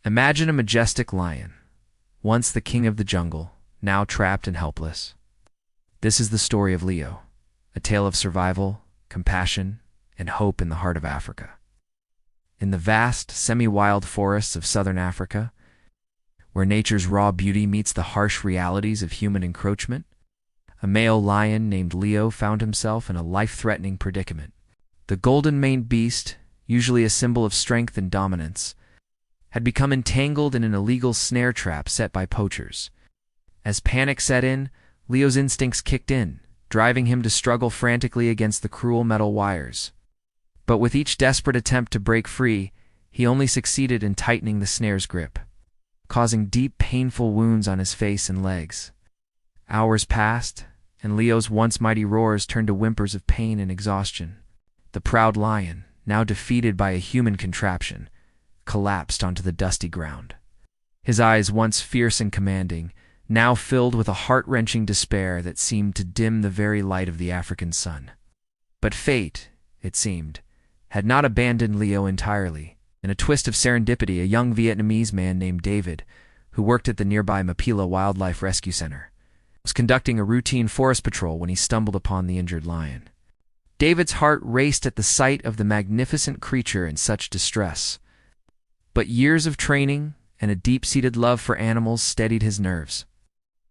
Imagine a majestic lion, once the king of the jungle, now trapped and helpless. This is the story of Leo, a tale of survival, compassion, and hope in the heart of Africa. In the vast, semi-wild forests of southern Africa, where nature's raw beauty meets the harsh realities of human encroachment, a male lion named Leo found himself in a life-threatening predicament. The golden-maned beast, usually a symbol of strength and dominance, had become entangled in an illegal snare trap set by poachers. As panic set in, Leo's instincts kicked in, driving him to struggle frantically against the cruel metal wires. But with each desperate attempt to break free, he only succeeded in tightening the snare's grip, causing deep, painful wounds on his face and legs. Hours passed, and Leo's once mighty roars turned to whimpers of pain and exhaustion. The proud lion, now defeated by a human contraption, collapsed onto the dusty ground. His eyes, once fierce and commanding, now filled with a heart-wrenching despair that seemed to dim the very light of the African sun. But fate, it seemed, had not abandoned Leo entirely. In a twist of serendipity, a young Vietnamese man named David, who worked at the nearby Mapila Wildlife Rescue Center, was conducting a routine forest patrol when he stumbled upon the injured lion. David's heart raced at the sight of the magnificent creature in such distress. But years of training and a deep-seated love for animals steadied his nerves.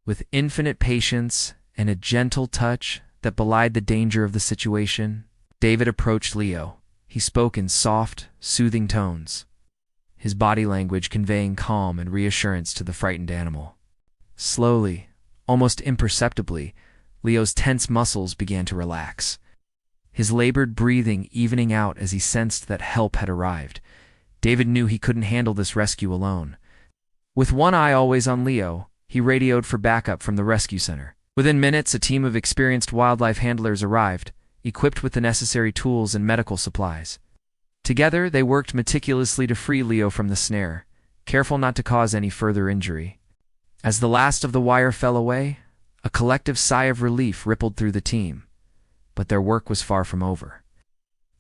With infinite patience and a gentle touch that belied the danger of the situation, David approached Leo. He spoke in soft, soothing tones, his body language conveying calm and reassurance to the frightened animal. Slowly, almost imperceptibly, Leo's tense muscles began to relax, his labored breathing evening out as he sensed that help had arrived. David knew he couldn't handle this rescue alone. With one eye always on Leo, he radioed for backup from the rescue center. Within minutes, a team of experienced wildlife handlers arrived, equipped with the necessary tools and medical supplies. Together, they worked meticulously to free Leo from the snare, careful not to cause any further injury. As the last of the wire fell away, a collective sigh of relief rippled through the team. But their work was far from over.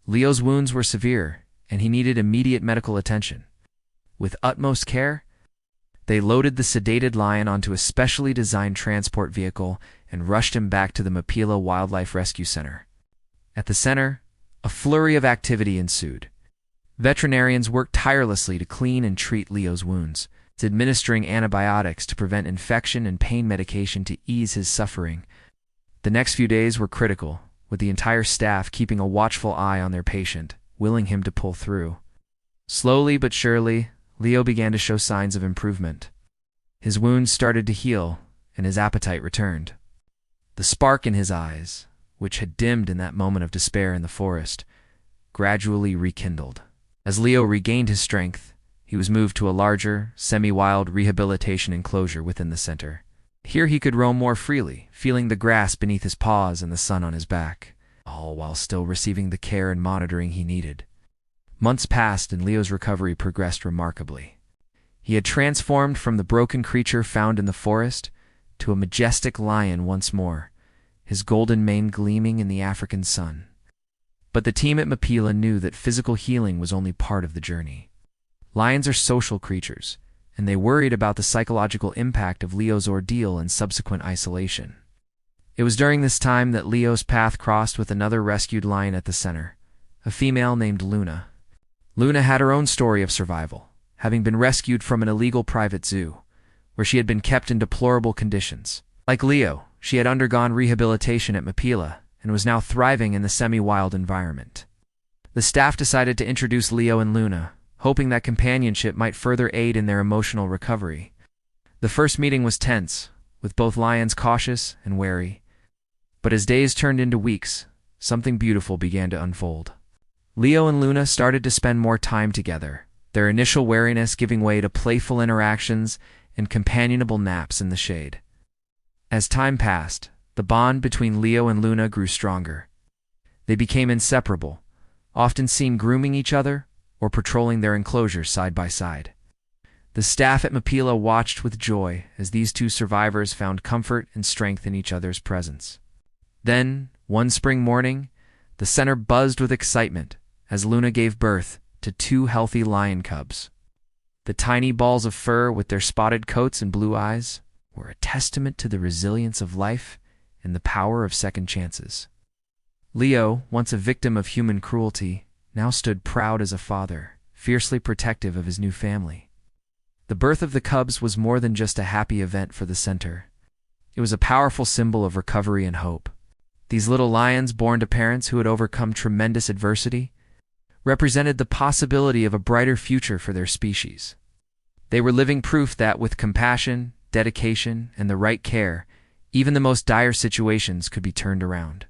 Leo's wounds were severe, and he needed immediate medical attention. With utmost care, they loaded the sedated lion onto a specially designed transport vehicle and rushed him back to the Mapila Wildlife Rescue Center. At the center, a flurry of activity ensued. Veterinarians worked tirelessly to clean and treat Leo's wounds, administering antibiotics to prevent infection and pain medication to ease his suffering. The next few days were critical, with the entire staff keeping a watchful eye on their patient, willing him to pull through. Slowly but surely, Leo began to show signs of improvement. His wounds started to heal, and his appetite returned. The spark in his eyes, which had dimmed in that moment of despair in the forest, gradually rekindled. As Leo regained his strength, he was moved to a larger, semi-wild rehabilitation enclosure within the center. Here he could roam more freely, feeling the grass beneath his paws and the sun on his back, all while still receiving the care and monitoring he needed. Months passed and Leo's recovery progressed remarkably. He had transformed from the broken creature found in the forest to a majestic lion once more, his golden mane gleaming in the African sun. But the team at Mapila knew that physical healing was only part of the journey. Lions are social creatures, and they worried about the psychological impact of Leo's ordeal and subsequent isolation. It was during this time that Leo's path crossed with another rescued lion at the center, a female named Luna. Luna had her own story of survival, having been rescued from an illegal private zoo, where she had been kept in deplorable conditions. Like Leo, she had undergone rehabilitation at Mapila and was now thriving in the semi-wild environment. The staff decided to introduce Leo and Luna, hoping that companionship might further aid in their emotional recovery. The first meeting was tense, with both lions cautious and wary. But as days turned into weeks, something beautiful began to unfold. Leo and Luna started to spend more time together, their initial wariness giving way to playful interactions and companionable naps in the shade. As time passed, the bond between Leo and Luna grew stronger. They became inseparable, often seen grooming each other or patrolling their enclosures side by side. The staff at Mapila watched with joy as these two survivors found comfort and strength in each other's presence. Then, one spring morning, the center buzzed with excitement as Luna gave birth to 2 healthy lion cubs. The tiny balls of fur with their spotted coats and blue eyes were a testament to the resilience of life and the power of second chances. Leo, once a victim of human cruelty, now stood proud as a father, fiercely protective of his new family. The birth of the cubs was more than just a happy event for the center. It was a powerful symbol of recovery and hope. These little lions, born to parents who had overcome tremendous adversity, represented the possibility of a brighter future for their species. They were living proof that with compassion, dedication, and the right care, even the most dire situations could be turned around.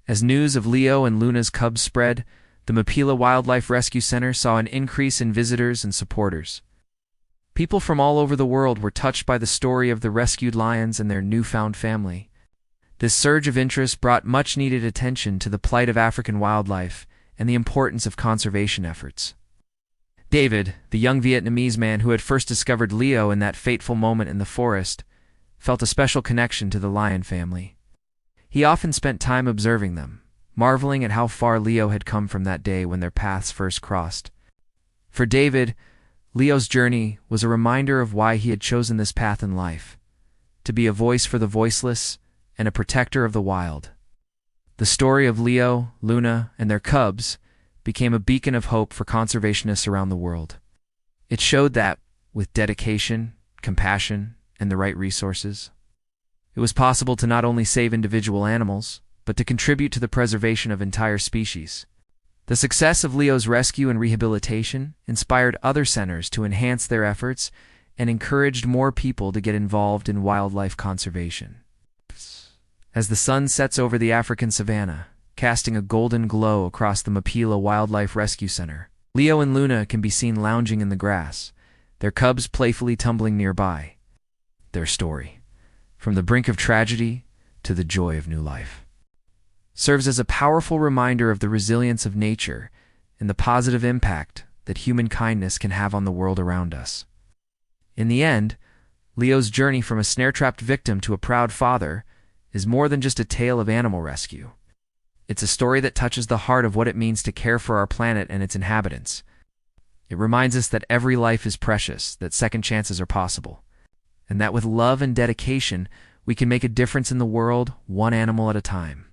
As news of Leo and Luna's cubs spread, the Mapila Wildlife Rescue Center saw an increase in visitors and supporters. People from all over the world were touched by the story of the rescued lions and their newfound family. This surge of interest brought much-needed attention to the plight of African wildlife and the importance of conservation efforts. David, the young Vietnamese man who had first discovered Leo in that fateful moment in the forest, felt a special connection to the lion family. He often spent time observing them, marveling at how far Leo had come from that day when their paths first crossed. For David, Leo's journey was a reminder of why he had chosen this path in life: to be a voice for the voiceless and a protector of the wild. The story of Leo, Luna, and their cubs became a beacon of hope for conservationists around the world. It showed that, with dedication, compassion, and the right resources, it was possible to not only save individual animals, but to contribute to the preservation of entire species. The success of Leo's rescue and rehabilitation inspired other centers to enhance their efforts and encouraged more people to get involved in wildlife conservation. As the sun sets over the African savanna, casting a golden glow across the Mapila Wildlife Rescue Center, Leo and Luna can be seen lounging in the grass, their cubs playfully tumbling nearby. Their story, from the brink of tragedy to the joy of new life, serves as a powerful reminder of the resilience of nature and the positive impact that human kindness can have on the world around us. In the end, Leo's journey from a snare-trapped victim to a proud father is more than just a tale of animal rescue. It's a story that touches the heart of what it means to care for our planet and its inhabitants. It reminds us that every life is precious, that second chances are possible, and that with love and dedication, we can make a difference in the world, one animal at a time.